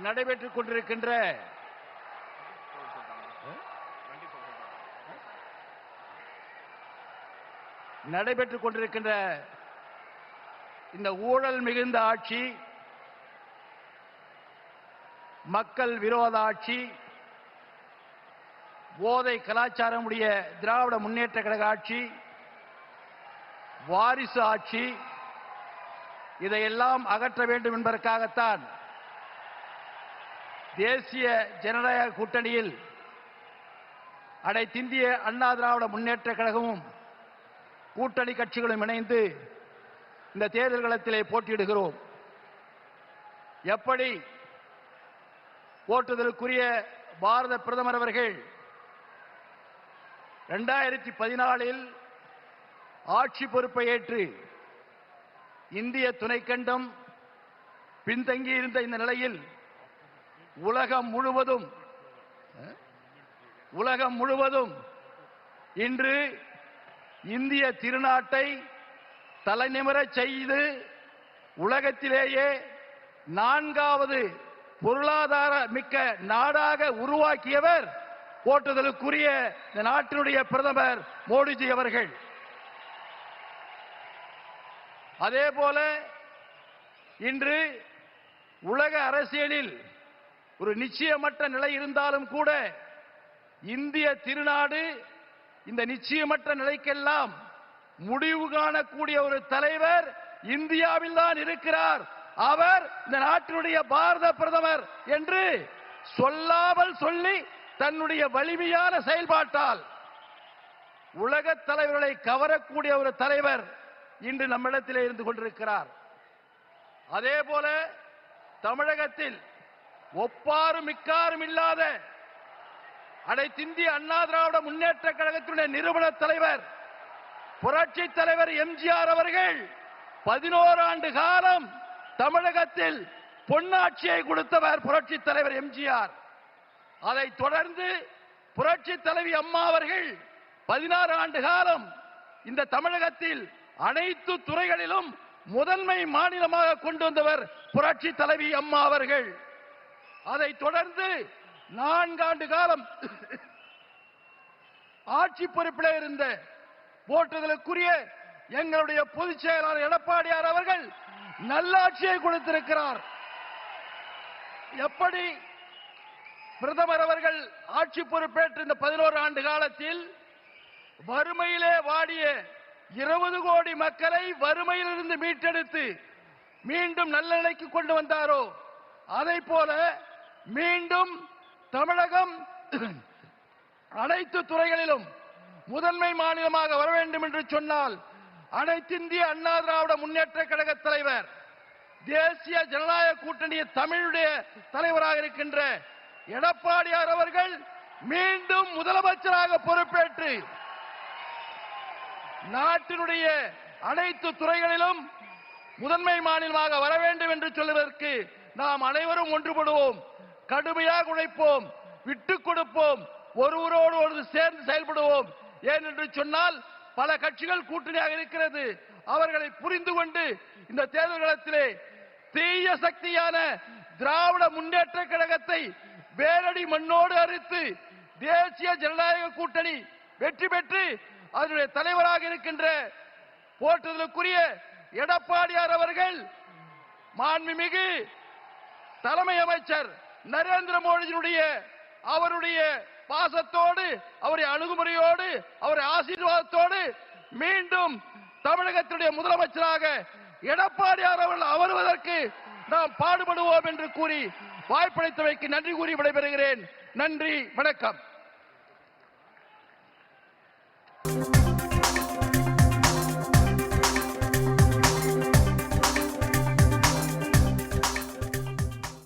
நடைபெற்றுக் கொண்டிருக்கின்ற இந்த ஊழல் மிகுந்த ஆட்சி, மக்கள் விரோத ஆட்சி, போதை கலாச்சாரம் உடைய திராவிட முன்னேற்ற கழக ஆட்சி, வாரிசு ஆட்சி, இதையெல்லாம் அகற்ற வேண்டும் என்பதற்காகத்தான் தேசிய ஜனநாயக கூட்டணியில் அனைத்திந்திய அண்ணா திராவிட முன்னேற்ற கழகமும் கூட்டணி கட்சிகளும் இணைந்து இந்த தேர்தல் களத்திலே போட்டியிடுகிறோம். எப்படி போற்றுதலுக்குரிய பாரத பிரதமர் அவர்கள் 2014 ஆட்சி பொறுப்பை ஏற்று இந்திய துணைக்கண்டம் பின்தங்கியிருந்த இந்த நிலையில் உலகம் முழுவதும் இன்று இந்திய திருநாட்டை தலைநிமிரச் செய்து உலகத்திலேயே 4வது பொருளாதார மிக்க நாடாக உருவாக்கியவர் போற்றுதலுக்குரிய இந்த நாட்டினுடைய பிரதமர் மோடிஜி அவர்கள். அதேபோல இன்று உலக அரசியலில் ஒரு நிச்சயமற்ற நிலை இருந்தாலும் கூட இந்திய திருநாடு இந்த நிச்சயமற்ற நிலைக்கெல்லாம் முடிவு காணக்கூடிய ஒரு தலைவர் இந்தியாவில் தான் இருக்கிறார். அவர் இந்த நாட்டினுடைய பாரத பிரதமர் என்று சொல்லாமல் சொல்லி தன்னுடைய வலிமையான செயல்பாட்டால் உலக தலைவர்களை கவரக்கூடிய ஒரு தலைவர் இன்று நம்மிடத்திலே இருந்து கொண்டிருக்கிறார். அதேபோல தமிழகத்தில் ஒப்பாரும் மிக்காரும் இல்லாத அனைத்திந்திய அண்ணா திராவிட முன்னேற்ற கழகத்தினுடைய நிறுவன தலைவர் புரட்சி தலைவர் எம்ஜிஆர் அவர்கள் 11 ஆண்டு காலம் தமிழகத்தில் பொன்னாட்சியை கொடுத்தவர் புரட்சி தலைவர் எம்ஜிஆர். அதை தொடர்ந்து புரட்சி தலைவி அம்மா அவர்கள் 16 ஆண்டு காலம் இந்த தமிழகத்தில் அனைத்து துறைகளிலும் முதன்மை மாநிலமாக கொண்டு வந்தவர் புரட்சி தலைவி அம்மா அவர்கள். அதை தொடர்ந்து 4 ஆண்டு காலம் ஆட்சி பொறுப்பில் இருந்த போற்றுதலுக்குரிய எங்களுடைய பொதுச் செயலாளர் எடப்பாடியார் அவர்கள் நல்லாட்சியை கொடுத்திருக்கிறார். எப்படி பிரதமர் அவர்கள் ஆட்சி பொறுப்பேற்ற இந்த 11 ஆண்டு காலத்தில் வறுமையிலே வாடிய 20 கோடி மக்களை வறுமையிலிருந்து மீட்டெடுத்து மீண்டும் நல்ல நிலைக்கு கொண்டு வந்தாரோ, அதை போல மீண்டும் தமிழகம் அனைத்து துறைகளிலும் முதன்மை மாநிலமாக வர வேண்டும் என்று சொன்னால் அனைத்திந்திய அண்ணா திராவிட முன்னேற்ற கழக தலைவர், தேசிய ஜனநாயக கூட்டணி தமிழுடைய தலைவராக இருக்கின்ற எடப்பாடியார் அவர்கள் மீண்டும் முதலமைச்சராக பொறுப்பேற்று நாட்டினுடைய அனைத்து துறைகளிலும் முதன்மை மாநிலமாக வர வேண்டும் என்று சொல்வதற்கு நாம் அனைவரும் ஒன்றுபடுவோம், கடுமையாக உழைப்போம், விட்டுக் கொடுப்போம், ஒருவரோடு ஒரு சேர்ந்து செயல்படுவோம். ஏனென்று சொன்னால் பல கட்சிகள் கூட்டணியாக இருக்கிறது. அவர்களை புரிந்து கொண்டு இந்த தேர்தல் களத்திலே தீய சக்தியான திராவிட முன்னேற்ற கழகத்தை வேரடி மண்ணோடு அறுத்து தேசிய ஜனநாயக கூட்டணி வெற்றி பெற்று அதனுடைய தலைவராக இருக்கின்ற போற்றுதலுக்குரிய எடப்பாடியார் அவர்கள் மாண்புமிகு தலைமை அமைச்சர் நரேந்திர மோடியினுடைய அவருடைய பாசத்தோடு, அவருடைய அணுகுமுறையோடு, அவருடைய ஆசீர்வாதத்தோடு மீண்டும் தமிழகத்தினுடைய முதலமைச்சராக எடப்பாடியார் அவர்கள் வருவதற்கு நாம் பாடுபடுவோம் என்று கூறி வாய்ப்பளித்தமைக்கு நன்றி கூறி விடைபெறுகிறேன். நன்றி, வணக்கம்.